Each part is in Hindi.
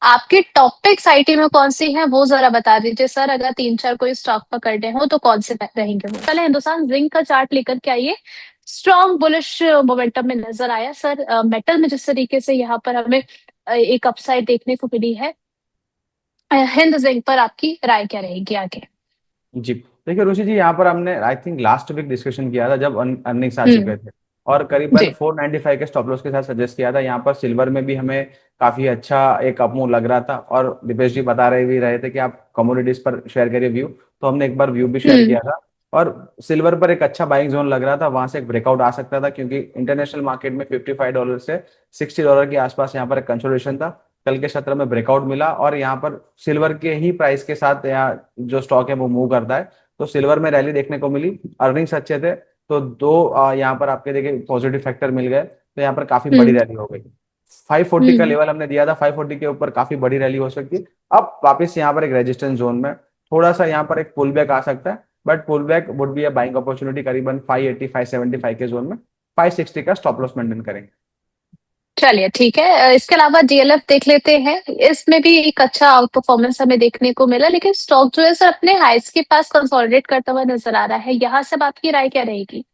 आपके टॉप पिक्स आईटी में कौन सी हैं वो जरा बता दीजिए सर। अगर तीन चार कोई स्टॉक पकड़ने हो तो कौन से रहेंगे वो। पहले हिंदुस्तान जिंक का चार्ट लेकर के आइए। स्ट्रॉन्ग बुलिश मोमेंटम में नजर आया सर। मेटल में जिस तरीके से यहाँ पर हमें एक अपसाइड देखने को मिली है। हिंद जिंक पर आपकी राय क्या रहेगी आगे? जी, देखिए रुचि जी, यहाँ पर हमने I think last week discussion किया था जब अर्निंग्स आ हम्म। चुके थे, और करीबन जी। 495 के स्टॉप लॉस के साथ सजेस्ट किया था। यहाँ पर सिल्वर में भी हमें काफी अच्छा एक अपमूव लग रहा था, और दिपेश जी बता रहे भी रहे थे कि आप कमोडिटीज पर शेयर करिए व्यू, तो हमने एक बार व्यू भी शेयर हम्म। किया था। और सिल्वर पर एक अच्छा बाइंग जोन लग रहा था, वहां से एक ब्रेकआउट आ सकता था, क्योंकि इंटरनेशनल मार्केट में $55 से $60 के आसपास यहाँ पर एक कंसोलिडेशन था। कल के सत्र में ब्रेकआउट मिला, और यहाँ पर सिल्वर के ही प्राइस के साथ यहाँ जो स्टॉक है वो मूव करता है, तो सिल्वर में रैली देखने को मिली। अर्निंग्स अच्छे थे, तो दो यहाँ पर आपके देखिए पॉजिटिव फैक्टर मिल गए, तो यहाँ पर काफी बड़ी हम्म। रैली हो गई। 540 का हम्म। लेवल हमने दिया था, 540 के ऊपर काफी बड़ी रैली हो सकती है। अब वापस यहाँ पर एक रेजिस्टेंस जोन में थोड़ा सा यहाँ पर एक पुल बैक आ सकता है, but pull back would be a buying opportunity करीबन 580 575 के जोन में। 560 का स्टॉप लॉस मेंटेन करेंगे। चलिए ठीक है। इसके अलावा डीएलएफ देख लेते हैं। इसमें भी एक अच्छा आउट परफॉर्मेंस हमें देखने को मिला, लेकिन स्टॉक जो है सर अपने हाइस के पास कंसोलिडेट करता हुआ नजर आ रहा है। यहाँ से अब आपकी राय क्या रहेगी?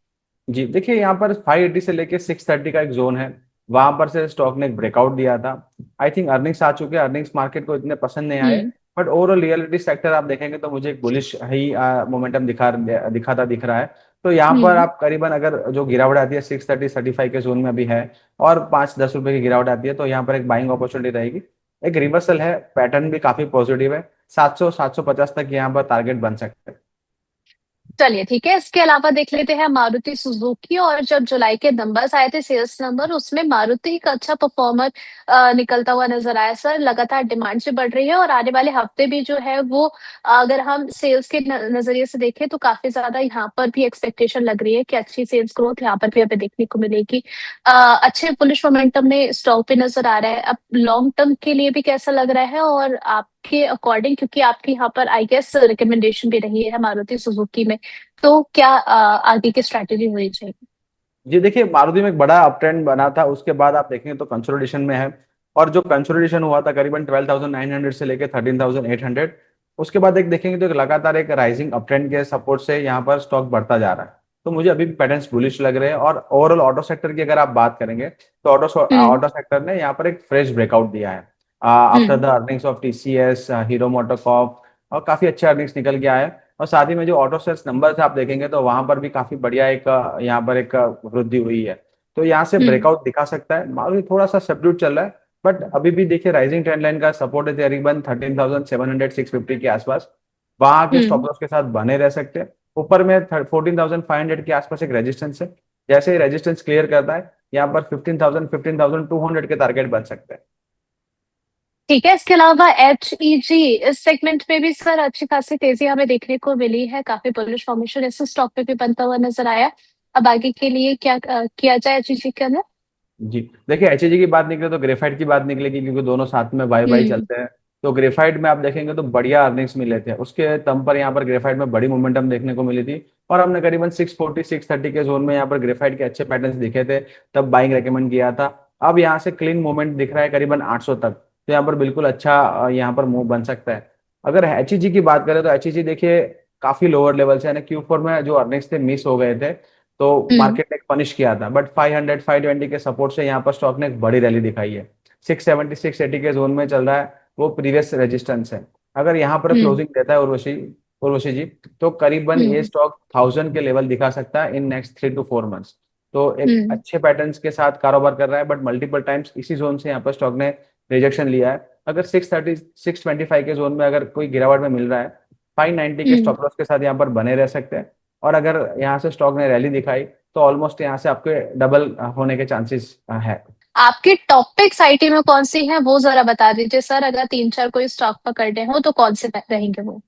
जी, देखिए यहाँ पर 580 से लेके 630 का एक जोन है, वहां पर से स्टॉक ने एक ब्रेकआउट दिया था। आई थिंक अर्निंग्स आ चुके हैं, अर्निंग्स मार्केट को इतने पसंद नहीं आए, हम्म। बट ओवरऑल रियलिटी सेक्टर आप देखेंगे तो मुझे एक बुलिश ही मोमेंटम दिख रहा है। तो यहाँ पर हम्म। आप करीबन अगर जो गिरावट आती है 630-35 के जोन में अभी है, और 5-10 रुपए की गिरावट आती है, तो यहाँ पर एक बाइंग अपॉर्चुनिटी रहेगी। एक रिवर्सल है, पैटर्न भी काफी पॉजिटिव है। 700-750 तक यहाँ पर टारगेट बन सकते हैं। चलिए ठीक है। इसके अलावा देख लेते हैं मारुति सुजुकी। और जब जुलाई के नंबर्स आए थे, सेल्स नंबर, उसमें मारुति एक अच्छा परफॉर्मर निकलता हुआ नजर आया सर। लगातार डिमांड से बढ़ रही है, और आने वाले हफ्ते भी जो है वो अगर हम सेल्स के नजरिए से देखें तो काफी ज्यादा यहाँ पर भी एक्सपेक्टेशन लग रही है कि अच्छी सेल्स ग्रोथ यहाँ पर भी हमें देखने को मिलेगी। अच्छे बुलिश मोमेंटम में स्टॉक पे नजर आ रहा है। अब लॉन्ग टर्म के लिए भी कैसा लग रहा है, और आपके अकॉर्डिंग, क्योंकि आपकी यहाँ पर आई गेस रिकमेंडेशन भी रही है मारुति सुजुकी में, तो क्या आगे की स्ट्रैटेजी होनी चाहिए? जी, देखिए मारुति में एक बड़ा अप ट्रेंड बना था, उसके बाद आप देखेंगे तो कंसोलिडेशन में है। और जो कंसोलिडेशन हुआ था करीबन 12,900 से लेकर 13,800, उसके बाद एक देखेंगे तो एक लगातार एक राइजिंग अप ट्रेंड के सपोर्ट से यहाँ पर स्टॉक बढ़ता जा रहा है। तो मुझे अभी भी पैटर्न्स बुलिश लग रहे हैं। और ओवरऑल ऑटो सेक्टर की अगर आप बात करेंगे, तो ऑटो हम्म। ऑटो सेक्टर ने यहाँ पर एक फ्रेश ब्रेकआउट दिया है after hmm. The earnings of TCS, hero MotoCorp, और काफी अच्छे अर्निंग्स निकल के आए। और साथ ही में जो ऑटो सेल्स नंबर आप देखेंगे तो वहां पर भी काफी बढ़िया एक यहाँ पर एक वृद्धि हुई है। तो यहाँ से हम्म। ब्रेकआउट दिखा सकता है। मारुति थोड़ा सा सबड्यूट चल रहा है, बट अभी भी देखिए राइजिंग ट्रेंड लाइन का सपोर्ट है तकरीबन 13,700 650 के आसपास, वहां के स्टॉप हम्म। लॉस के साथ बने रह सकते हैं। ऊपर में 14,500 के आसपास एक रेजिस्टेंस है, जैसे ही रेजिस्टेंस क्लियर करता है यहाँ पर 15,000 15,200 के टारगेट बन सकते हैं। ठीक है। इसके अलावा HEG, इस सेगमेंट में भी सर अच्छी खासी तेजी हमें देखने को मिली है। काफी बुलिश फॉर्मेशन इस स्टॉक पे भी बनता हुआ नजर आया। अब आगे के लिए क्या किया जाए HEG के अंदर? जी, देखिए एचएजी की बात निकले तो ग्रेफाइट की बात निकलेगी, क्योंकि दोनों साथ में बाई बाई हम्म। चलते हैं। तो ग्रेफाइट में आप देखेंगे तो बढ़िया अर्निंग्स मिले थे, उसके दम पर यहाँ पर ग्रेफाइट में बड़ी मोमेंटम देखने को मिली थी। और हमने करीबन 640 630 के जोन में यहाँ पर ग्रेफाइट के अच्छे पैटर्न्स दिखे थे, तब बाइंग रेकमेंड किया था। अब यहाँ से क्लीन मूवमेंट दिख रहा है करीबन 800 तक, तो यहाँ पर बिल्कुल अच्छा यहाँ पर मूव बन सकता है। अगर एचईजी की बात करें तो एचईजी देखिए काफी लोअर लेवल से, यानी Q4 में जो अर्निंग्स थे मिस हो गए थे, तो हम्म। मार्केट ने पनिश किया था, बट 500 520 के सपोर्ट से यहाँ पर स्टॉक ने एक बड़ी रैली दिखाई है। 670 680 के जोन में चल रहा है, वो प्रीवियस रेजिस्टेंस है। अगर यहाँ पर हम्म। क्लोजिंग देता है उर्वशी उर्वशी जी, तो करीबन ये हम्म। स्टॉक 1000 के लेवल दिखा सकता है इन नेक्स्ट 3 to 4 मंथ्स। तो एक हम्म। अच्छे पैटर्न्स के साथ कारोबार कर रहा है, बट मल्टीपल टाइम्स इसी जोन से यहाँ पर स्टॉक ने रिजेक्शन लिया है। अगर 630 625 के जोन में अगर कोई गिरावट में मिल रहा है, 590 के हम्म। स्टॉप लॉस के साथ यहाँ पर बने रह सकते हैं। और अगर यहाँ से स्टॉक ने रैली दिखाई, तो ऑलमोस्ट यहाँ से आपके डबल होने के चांसेस है। आपके टॉप पिक्स आईटी में कौन सी हैं वो जरा बता दीजिए सर। अगर तीन चार कोई स्टॉक पकड़ने हो तो कौन से रहेंगे वो?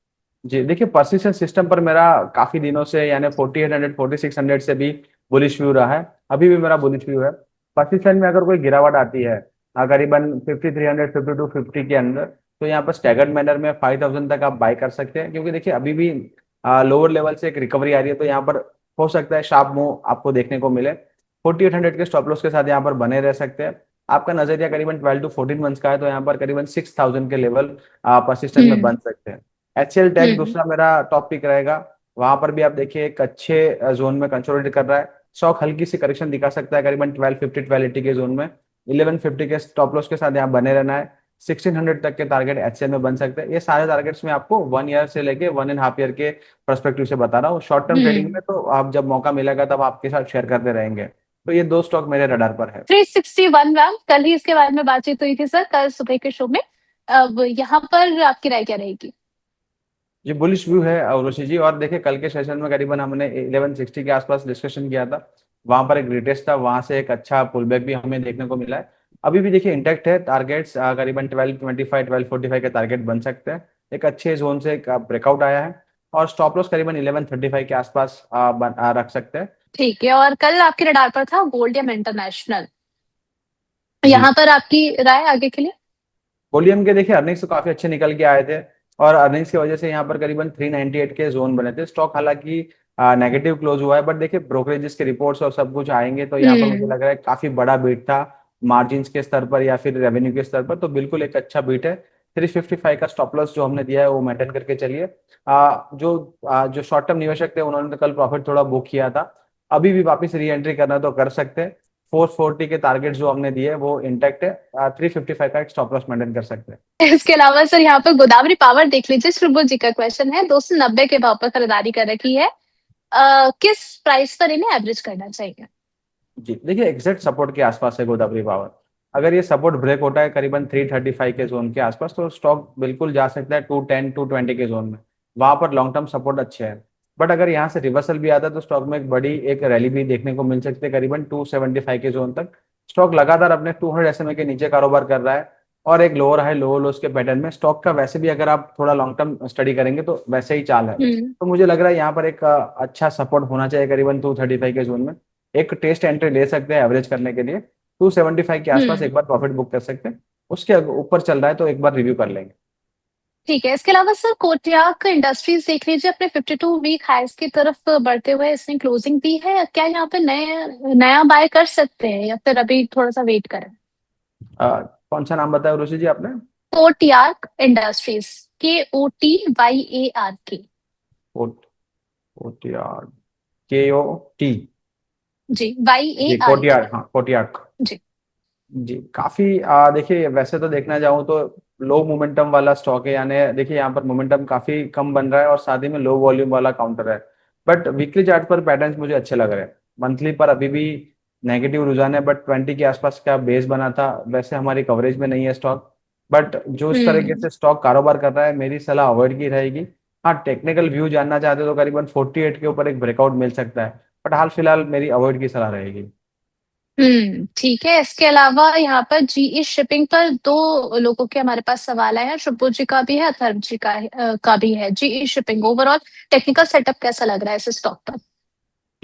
जी, देखिए पर्सिस्टेंट सिस्टम पर मेरा काफी दिनों से यानी 4800 4600 से भी बुलिश व्यू रहा है, अभी भी मेरा बुलिश व्यू है। पर्सिस्टेंट में अगर कोई गिरावट आती है करीबन 5300 5250 के अंदर, तो यहाँ पर स्टैगर्ड मैनर में 5000 तक आप बाय कर सकते हैं, क्योंकि देखिए अभी भी लोअर लेवल से एक रिकवरी आ रही है, तो यहाँ पर हो सकता है शार्प मूव आपको देखने को मिले। 4800 के स्टॉप लॉस के साथ यहाँ पर बने रह सकते हैं। आपका नजरिया करीबन 12 to 14 मंथ्स का है, तो यहाँ पर करीबन 6,000 के लेवल परसिस्टेंट में हम्म। बन सकते हैं। HCL टेक हम्म। दूसरा मेरा टॉप पिक रहेगा। वहां पर भी आप देखिए एक अच्छे जोन में कंसोलिडेट कर रहा है। स्टॉक हल्की सी करेक्शन दिखा सकता है करीबन 1250 1280 के जोन में। 1150 के स्टॉप लॉस के साथ यहाँ बने रहना है। 1600 तक के टारगेट HCL में बन सकते हैं। ये सारे टारगेट्स में आपको 1 ईयर से लेके 1.5 ईयर के पर्सपेक्टिव से बता रहा हूँ। शॉर्ट टर्म ट्रेडिंग हम्म। में तो आप जब मौका मिलेगा तब आपके साथ शेयर करते रहेंगे। तो ये दो स्टॉक मेरे रडार पर है। 361 मैम, कल ही इसके बारे में बातचीत हुई थी सर, कल सुबह के शो में। अब यहाँ पर आपकी राय क्या रहेगी? ये बुलिश व्यू है औरोशी जी। और देखिए कल के सेशन में करीबन हमने 1160 के आसपास डिस्कशन किया था। वहां पर एक रिटेस्ट था, वहां से एक अच्छा पुलबैक भी हमें देखने को मिला है। अभी भी देखिए इंटैक्ट है टारगेट्स, करीबन 1225 1245 के टारगेट बन सकते हैं। एक अच्छे जोन से एक ब्रेकआउट आया है। और स्टॉप लॉस करीबन 1135 के आसपास रख सकते हैं। ठीक है, और कल आपके रडार पर था गोल्डियम इंटरनेशनल, जी। यहाँ पर आपकी राय आगे के लिए? वॉल्यूम के देखिए अर्निंग्स तो काफी अच्छे निकल के आए थे। और अर्निंग्स की वजह से यहाँ पर करीबन 398 के जोन बने थे। स्टॉक हालांकि नेगेटिव क्लोज हुआ है, बट देखिए ब्रोकरेजेस के रिपोर्ट्स और सब कुछ आएंगे तो यहाँ पर मुझे हम्म। लग रहा है काफी बड़ा बीट था। मार्जिन्स के स्तर पर या फिर रेवेन्यू के स्तर पर तो बिल्कुल एक अच्छा बीट है। 355 का स्टॉप लॉस जो हमने दिया है वो मेंटेन करके चलिए। जो शॉर्ट टर्म निवेशक थे उन्होंने तो कल प्रॉफिट थोड़ा बुक किया था। अभी भी वापस री एंट्री करना तो कर सकते हैं। 440 के टारगेट जो हमने दिए वो इंटैक्ट है। 355 का एक स्टॉप लॉस मेंटेन कर सकते हैं। इसके अलावा सर यहाँ पर गोदावरी पावर देख लीजिए, श्रुभु जी का क्वेश्चन है, 290 के भाव पर खरीदारी कर रखी है। किस प्राइस पर इन्हें एवरेज करना चाहिए? जी देखिए एग्जैक्ट सपोर्ट के आसपास है गोदावरी पावर। अगर ये सपोर्ट ब्रेक होता है करीबन 335 के जोन के आसपास तो स्टॉक बिल्कुल जा सकता है 210 220 के जोन में। वहां पर लॉन्ग टर्म सपोर्ट अच्छे हैं। बट अगर यहाँ से रिवर्सल भी आता है तो स्टॉक में एक बड़ी एक रैली भी देखने को मिल सकती है करीबन 275 के जोन तक। स्टॉक लगातार अपने 200 SMA के नीचे कारोबार कर रहा है। और एक लोअर हाई लोअर लोस के पैटर्न में स्टॉक का वैसे भी अगर आप थोड़ा लॉन्ग टर्म स्टडी करेंगे तो वैसे ही चाल है। हम्म। तो मुझे लग रहा है यहाँ पर एक अच्छा सपोर्ट होना चाहिए करीबन 235 के जोन में। एक टेस्ट एंट्री ले सकते हैं एवरेज करने के लिए। 275 के आसपास हम्म। एक बार प्रॉफिट बुक कर सकते हैं। उसके ऊपर चल रहा है तो एक बार रिव्यू कर लेंगे। ठीक है, इसके अलावा सर कोटक इंडस्ट्रीज देख लीजिए, अपने 52 वीक हाइस की तरफ बढ़ते हुए इसने क्लोजिंग दी है, क्या यहाँ पे नए नया बाय कर सकते हैं या फिर अभी थोड़ा सा वेट करें? कौन सा नाम बताया ऋषि जी आपने? Kotak industries, KOTYARK। कोट कोटियार KOT। जी, Y A G R K Kotyark, हाँ कोटियार। जी। जी काफी देखिए वैसे तो देखना चाहूँ तो लो मोमेंटम वाला स्टॉक है। यानी देखिए यहाँ पर मोमेंटम काफी कम बन रहा है और साथ ही में लो वॉल्यूम वाला काउंटर है। बट वीकली चार्ट पर पैटर्न्स मुझे अच्छे लग रहे हैं। मंथली पर अभी भी नेगेटिव रुझान है, बट 20 के आसपास का बेस बना था। वैसे हमारी कवरेज में नहीं है स्टॉक। बट जो इस तरीके हम्म। से स्टॉक कारोबार कर रहा है मेरी सलाह अवॉइड की रहेगी। हाँ टेक्निकल व्यू जानना चाहते हो तो करीबन 48 के ऊपर एक ब्रेकआउट मिल सकता है। बट हाल फिलहाल मेरी अवॉइड की सलाह रहेगी। ठीक है, इसके अलावा यहाँ पर जीई शिपिंग पर दो लोगों के हमारे पास सवाल आए हैं, शुभू जी का भी है, अथर्व जी का भी है। GE shipping overall technical setup कैसा लग रहा है इस स्टॉक पर?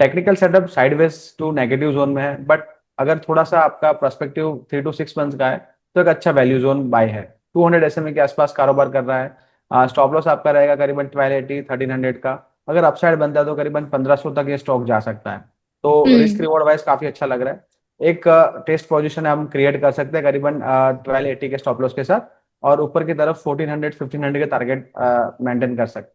Technical setup sideways to negative zone में है। बट अगर थोड़ा सा आपका पर्सपेक्टिव 3 to 6 मंथ्स का है तो एक अच्छा वैल्यू जोन बाय है। 200 SMA के आसपास कारोबार कर रहा है। स्टॉप लॉस आपका रहेगा करीबन 1280 1300 का। अगर अपसाइड बनता है तो करीबन 1500 तक ये स्टॉक जा सकता है। तो रिस्क हम्म। रिवॉर्ड वाइज काफी अच्छा लग रहा है। एक टेस्ट पोजीशन हम क्रिएट कर सकते हैं करीबन 1280 के स्टॉप लॉस के साथ। और ऊपर की तरफ 1400 1500 के टारगेट मेंटेन कर सकते हैं।